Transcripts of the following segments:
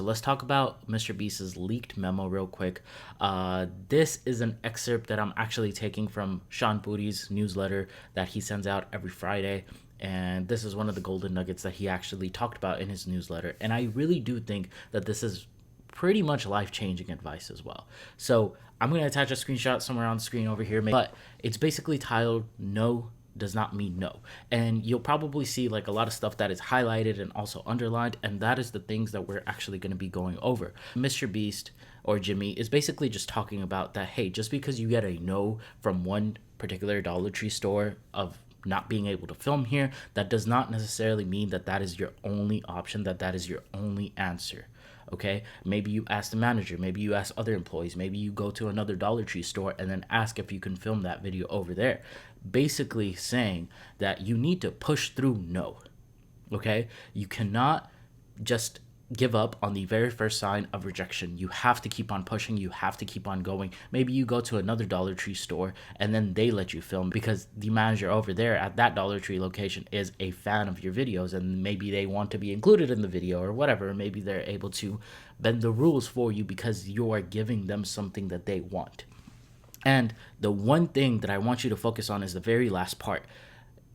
So let's talk about MrBeast's leaked memo real quick. This is an excerpt that I'm actually taking from Sean Booty's newsletter that he sends out every Friday. And this is one of the golden nuggets that he actually talked about in his newsletter. And I really do think that this is pretty much life-changing advice as well. So I'm going to attach a screenshot somewhere on the screen over here. But it's basically titled, No does not mean no. And you'll probably see like a lot of stuff that is highlighted and also underlined, and that is the things that we're actually going to be going over. MrBeast or Jimmy is basically just talking about that, hey, just because you get a no from one particular Dollar Tree store of not being able to film here, that does not necessarily mean that that is your only option, that is your only answer. Okay, maybe you ask the manager, maybe you ask other employees, maybe you go to another Dollar Tree store and then ask if you can film that video over there. Basically saying that you need to push through no. Okay, you cannot just give up on the very first sign of rejection. You have to keep on pushing, you have to keep on going. Maybe you go to another Dollar Tree store and then they let you film because the manager over there at that Dollar Tree location is a fan of your videos and maybe they want to be included in the video or whatever. Maybe they're able to bend the rules for you because you are giving them something that they want. And the one thing that I want you to focus on is the very last part.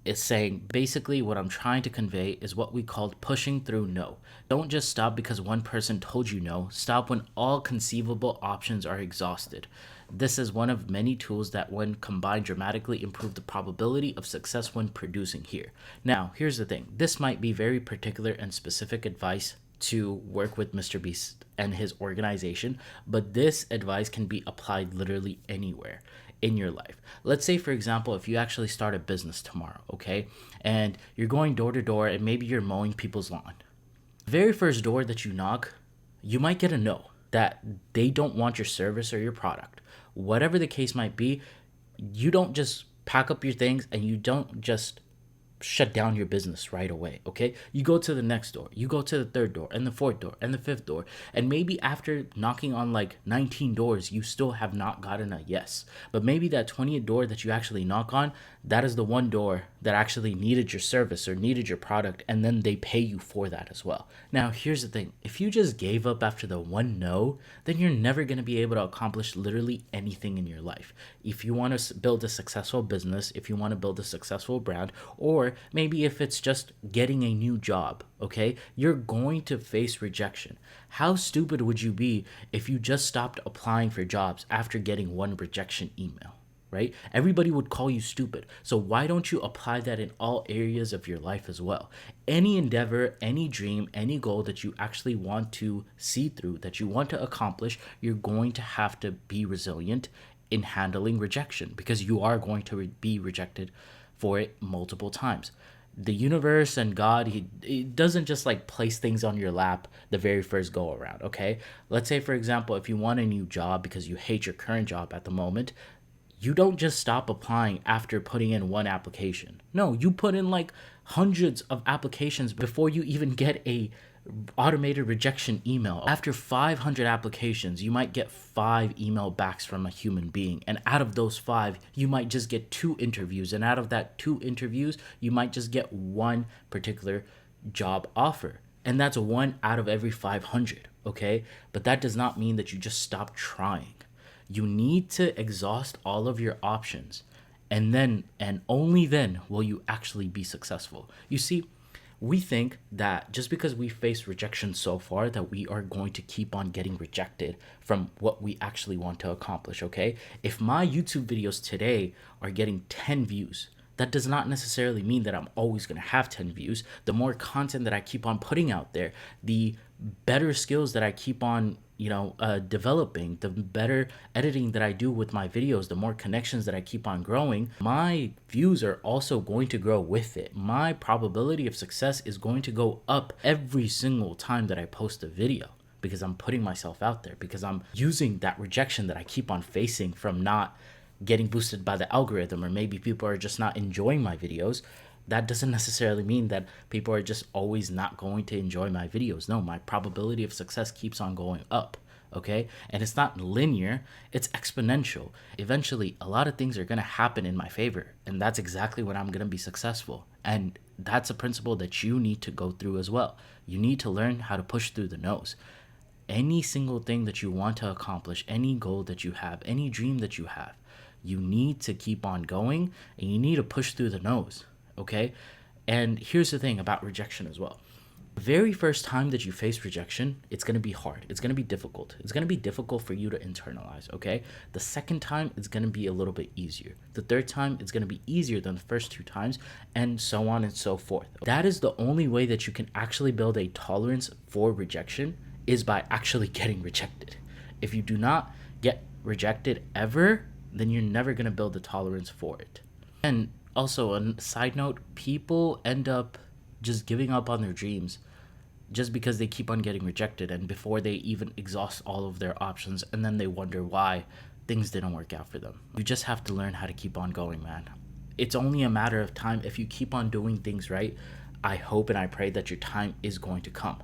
It's saying basically what I'm trying to convey is what we called pushing through no. Don't just stop because one person told you no. Stop when all conceivable options are exhausted. This is one of many tools that when combined dramatically improve the probability of success when producing here. Now, here's the thing. This might be very particular and specific advice to work with MrBeast and his organization, but this advice can be applied literally anywhere in your life. Let's say, for example, if you actually start a business tomorrow, okay, and you're going door to door and maybe you're mowing people's lawn. The very first door that you knock, you might get a no, that they don't want your service or your product. Whatever the case might be, you don't just pack up your things and you don't just shut down your business right away, okay? You go to the next door, you go to the third door and the fourth door and the fifth door, and maybe after knocking on like 19 doors, you still have not gotten a yes. But maybe that 20th door that you actually knock on, that is the one door that actually needed your service or needed your product, and then they pay you for that as well. Now, here's the thing. If you just gave up after the one no, then you're never going to be able to accomplish literally anything in your life. If you want to build a successful business, if you want to build a successful brand, or maybe if it's just getting a new job, okay, you're going to face rejection. How stupid would you be if you just stopped applying for jobs after getting one rejection email? Right? Everybody would call you stupid. So why don't you apply that in all areas of your life as well? Any endeavor, any dream, any goal that you actually want to see through, that you want to accomplish, you're going to have to be resilient in handling rejection because you are going to be rejected for it multiple times. The universe and God, he doesn't just like place things on your lap the very first go around, okay? Let's say, for example, if you want a new job because you hate your current job at the moment, you don't just stop applying after putting in one application. No, you put in like hundreds of applications before you even get a automated rejection email. After 500 applications, you might get 5 email backs from a human being. And out of those 5, you might just get 2 interviews. And out of that 2 interviews, you might just get one particular job offer. And that's 1 out of every 500, okay? But that does not mean that you just stop trying. You need to exhaust all of your options, and then and only then will you actually be successful. You see, we think that just because we face rejection so far that we are going to keep on getting rejected from what we actually want to accomplish, okay? If my YouTube videos today are getting 10 views, that does not necessarily mean that I'm always going to have 10 views. The more content that I keep on putting out there, the better skills that I keep on developing, the better editing that I do with my videos, the more connections that I keep on growing, my views are also going to grow with it. My probability of success is going to go up every single time that I post a video because I'm putting myself out there, because I'm using that rejection that I keep on facing from not getting boosted by the algorithm, or maybe people are just not enjoying my videos. That doesn't necessarily mean that people are just always not going to enjoy my videos. No, my probability of success keeps on going up, okay? And it's not linear, it's exponential. Eventually, a lot of things are going to happen in my favor, and that's exactly when I'm going to be successful. And that's a principle that you need to go through as well. You need to learn how to push through the no's. any single thing that you want to accomplish, any goal that you have, any dream that you have, you need to keep on going and you need to push through the no's, okay? And here's the thing about rejection as well. The very first time that you face rejection, it's going to be hard. It's going to be difficult. It's going to be difficult for you to internalize, okay? The second time, it's going to be a little bit easier. The third time, it's going to be easier than the first two times, and so on and so forth. That is the only way that you can actually build a tolerance for rejection, is by actually getting rejected. If you do not get rejected ever, then you're never going to build a tolerance for it. And also, a side note, people end up just giving up on their dreams just because they keep on getting rejected, and before they even exhaust all of their options, and then they wonder why things didn't work out for them. You just have to learn how to keep on going, man. It's only a matter of time. If you keep on doing things right, I hope and I pray that your time is going to come.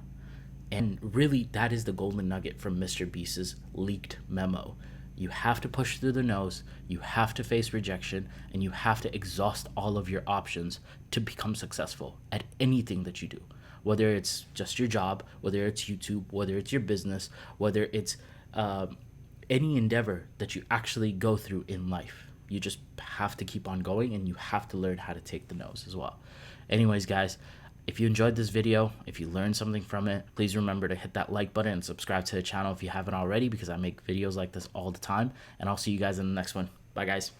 And really, that is the golden nugget from MrBeast's leaked memo. You have to push through the no's, you have to face rejection, and you have to exhaust all of your options to become successful at anything that you do. Whether it's just your job, whether it's YouTube, whether it's your business, whether it's any endeavor that you actually go through in life. You just have to keep on going, and you have to learn how to take the no's as well. Anyways, guys, if you enjoyed this video, if you learned something from it, please remember to hit that like button and subscribe to the channel if you haven't already, because I make videos like this all the time. And I'll see you guys in the next one. Bye, guys.